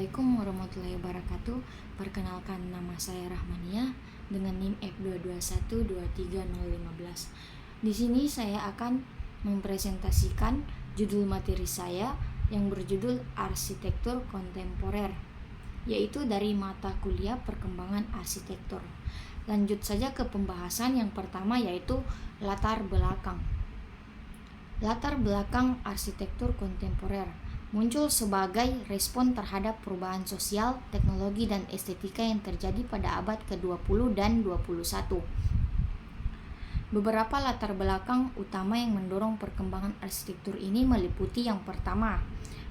Assalamualaikum warahmatullahi wabarakatuh. Perkenalkan, nama saya Rahmania dengan NIM F221230015. Di sini saya akan mempresentasikan judul materi saya yang berjudul Arsitektur Kontemporer, yaitu dari mata kuliah Perkembangan Arsitektur. Lanjut saja ke pembahasan yang pertama, yaitu latar belakang. Latar belakang arsitektur kontemporer muncul sebagai respon terhadap perubahan sosial, teknologi, dan estetika yang terjadi pada abad ke-20 dan 21. Beberapa latar belakang utama yang mendorong perkembangan arsitektur ini meliputi yang pertama,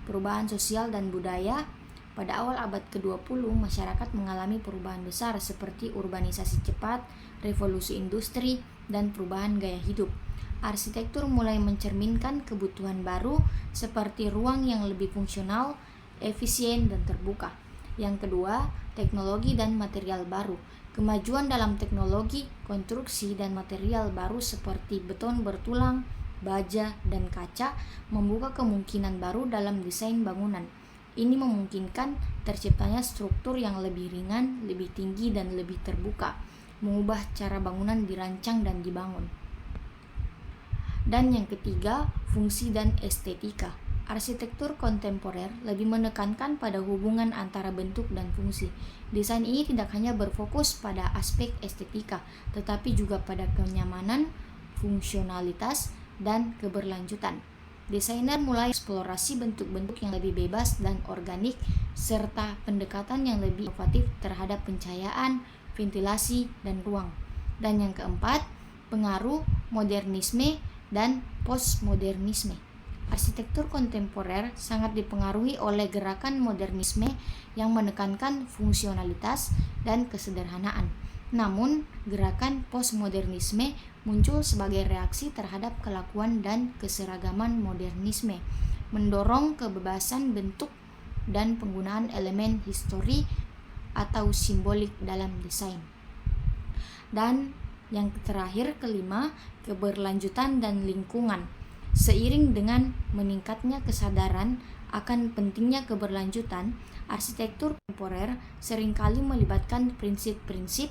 perubahan sosial dan budaya. Pada awal abad ke-20, masyarakat mengalami perubahan besar seperti urbanisasi cepat, revolusi industri, dan perubahan gaya hidup. Arsitektur mulai mencerminkan kebutuhan baru seperti ruang yang lebih fungsional, efisien, dan terbuka. Yang kedua, teknologi dan material baru. Kemajuan dalam teknologi, konstruksi, dan material baru seperti beton bertulang, baja, dan kaca membuka kemungkinan baru dalam desain bangunan. Ini memungkinkan terciptanya struktur yang lebih ringan, lebih tinggi, dan lebih terbuka, mengubah cara bangunan dirancang dan dibangun. Dan yang ketiga, fungsi dan estetika. Arsitektur kontemporer lebih menekankan pada hubungan antara bentuk dan fungsi. Desain ini tidak hanya berfokus pada aspek estetika, tetapi juga pada kenyamanan, fungsionalitas, dan keberlanjutan. Desainer mulai eksplorasi bentuk-bentuk yang lebih bebas dan organik, serta pendekatan yang lebih inovatif terhadap pencahayaan, ventilasi, dan ruang. Dan yang keempat, pengaruh modernisme dan postmodernisme. Arsitektur kontemporer sangat dipengaruhi oleh gerakan modernisme yang menekankan fungsionalitas dan kesederhanaan. Namun, gerakan postmodernisme muncul sebagai reaksi terhadap kelakuan dan keseragaman modernisme, mendorong kebebasan bentuk dan penggunaan elemen histori atau simbolik dalam desain. Dan yang terakhir, kelima, keberlanjutan dan lingkungan. Seiring dengan meningkatnya kesadaran akan pentingnya keberlanjutan, arsitektur kontemporer seringkali melibatkan prinsip-prinsip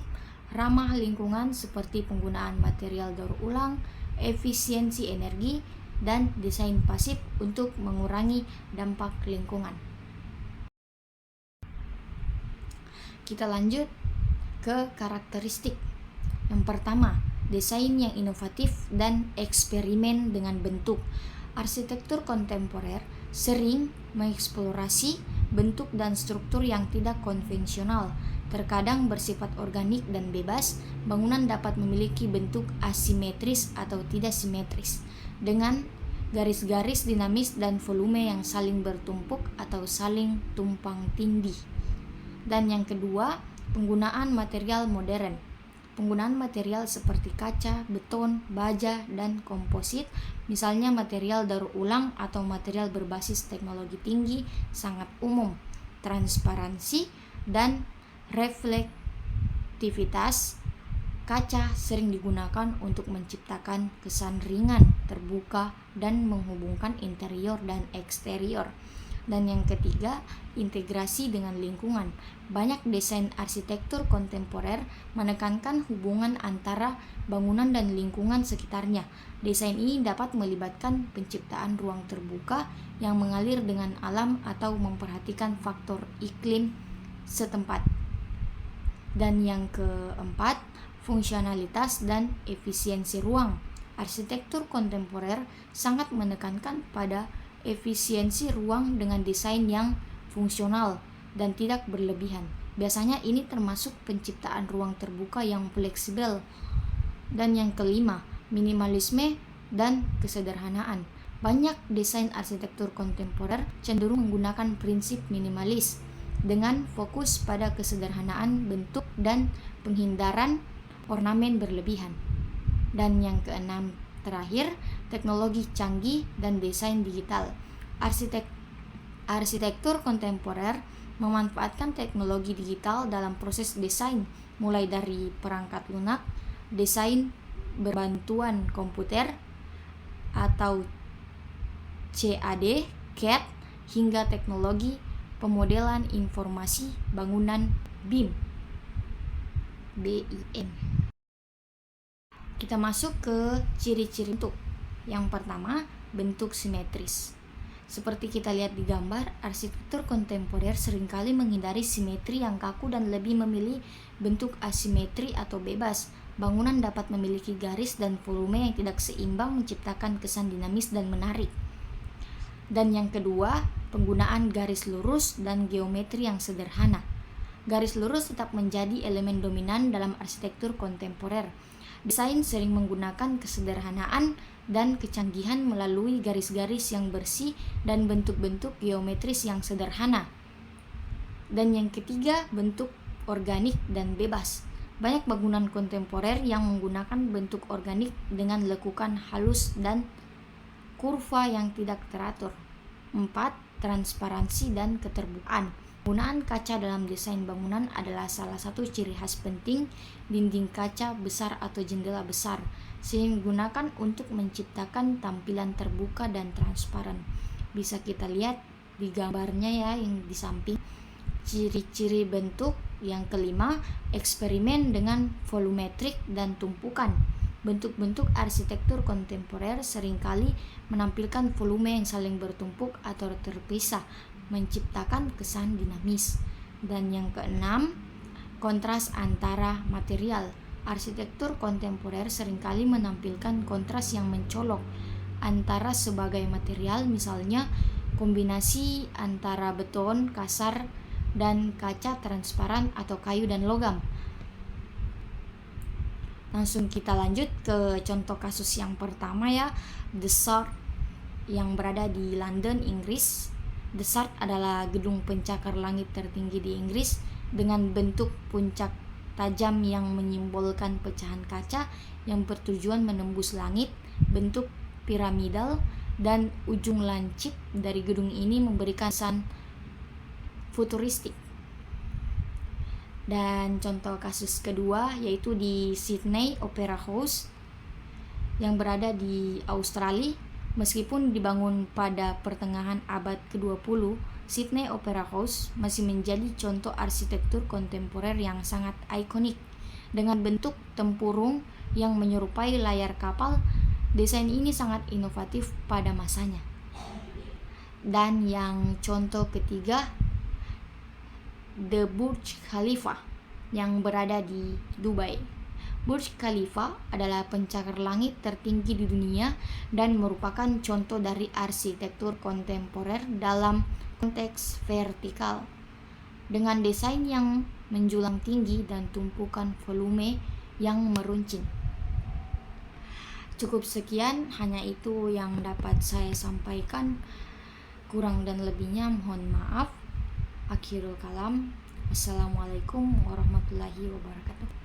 ramah lingkungan seperti penggunaan material daur ulang, efisiensi energi, dan desain pasif untuk mengurangi dampak lingkungan. Kita lanjut ke karakteristik. Yang pertama, desain yang inovatif dan eksperimen dengan bentuk. Arsitektur kontemporer sering mengeksplorasi bentuk dan struktur yang tidak konvensional. Terkadang bersifat organik dan bebas, bangunan dapat memiliki bentuk asimetris atau tidak simetris, dengan garis-garis dinamis dan volume yang saling bertumpuk atau saling tumpang tindih. Dan yang kedua, penggunaan material modern. Penggunaan material seperti kaca, beton, baja, dan komposit, misalnya material daur ulang atau material berbasis teknologi tinggi, sangat umum. Transparansi dan reflektivitas kaca sering digunakan untuk menciptakan kesan ringan, terbuka, dan menghubungkan interior dan eksterior. Dan yang ketiga, integrasi dengan lingkungan. Banyak desain arsitektur kontemporer menekankan hubungan antara bangunan dan lingkungan sekitarnya. Desain ini dapat melibatkan penciptaan ruang terbuka yang mengalir dengan alam atau memperhatikan faktor iklim setempat. Dan yang keempat, fungsionalitas dan efisiensi ruang. Arsitektur kontemporer sangat menekankan pada efisiensi ruang dengan desain yang fungsional dan tidak berlebihan. Biasanya ini termasuk penciptaan ruang terbuka yang fleksibel. Dan yang kelima, minimalisme dan kesederhanaan. Banyak desain arsitektur kontemporer cenderung menggunakan prinsip minimalis dengan fokus pada kesederhanaan bentuk dan penghindaran ornamen berlebihan. Dan yang keenam, terakhir, teknologi canggih dan desain digital. Arsitektur kontemporer memanfaatkan teknologi digital dalam proses desain, mulai dari perangkat lunak, desain berbantuan komputer atau CAD, hingga teknologi pemodelan informasi bangunan BIM. Kita masuk ke ciri-ciri bentuk. Yang pertama, bentuk simetris. Seperti kita lihat di gambar, arsitektur kontemporer seringkali menghindari simetri yang kaku dan lebih memilih bentuk asimetri atau bebas. Bangunan dapat memiliki garis dan volume yang tidak seimbang, menciptakan kesan dinamis dan menarik. Dan yang kedua, penggunaan garis lurus dan geometri yang sederhana. Garis lurus tetap menjadi elemen dominan dalam arsitektur kontemporer. Desain sering menggunakan kesederhanaan dan kecanggihan melalui garis-garis yang bersih dan bentuk-bentuk geometris yang sederhana. Dan yang ketiga, bentuk organik dan bebas. Banyak bangunan kontemporer yang menggunakan bentuk organik dengan lekukan halus dan kurva yang tidak teratur. 4. Transparansi dan keterbukaan. Penggunaan kaca dalam desain bangunan adalah salah satu ciri khas penting. Dinding kaca besar atau jendela besar sering digunakan untuk menciptakan tampilan terbuka dan transparan. Bisa kita lihat di gambarnya ya yang di samping. Ciri-ciri bentuk yang kelima, eksperimen dengan volumetrik dan tumpukan. Bentuk-bentuk arsitektur kontemporer seringkali menampilkan volume yang saling bertumpuk atau terpisah, menciptakan kesan dinamis. Dan yang keenam, kontras antara material. Arsitektur kontemporer seringkali menampilkan kontras yang mencolok antara sebagai material, misalnya kombinasi antara beton kasar dan kaca transparan atau kayu dan logam. Langsung kita lanjut ke contoh kasus yang pertama ya, The Shard yang berada di London, Inggris. The Shard adalah gedung pencakar langit tertinggi di Inggris dengan bentuk puncak tajam yang menyimbolkan pecahan kaca yang bertujuan menembus langit, bentuk piramidal, dan ujung lancip dari gedung ini memberikan kesan futuristik. Dan contoh kasus kedua yaitu di Sydney Opera House yang berada di Australia. Meskipun dibangun pada pertengahan abad ke-20, Sydney Opera House masih menjadi contoh arsitektur kontemporer yang sangat ikonik. Dengan bentuk tempurung yang menyerupai layar kapal, desain ini sangat inovatif pada masanya. Dan yang contoh ketiga, The Burj Khalifa yang berada di Dubai. Burj Khalifa adalah pencakar langit tertinggi di dunia dan merupakan contoh dari arsitektur kontemporer dalam konteks vertikal, dengan desain yang menjulang tinggi dan tumpukan volume yang meruncing. Cukup sekian, hanya itu yang dapat saya sampaikan. Kurang dan lebihnya mohon maaf. Akhirul kalam. Assalamualaikum warahmatullahi wabarakatuh.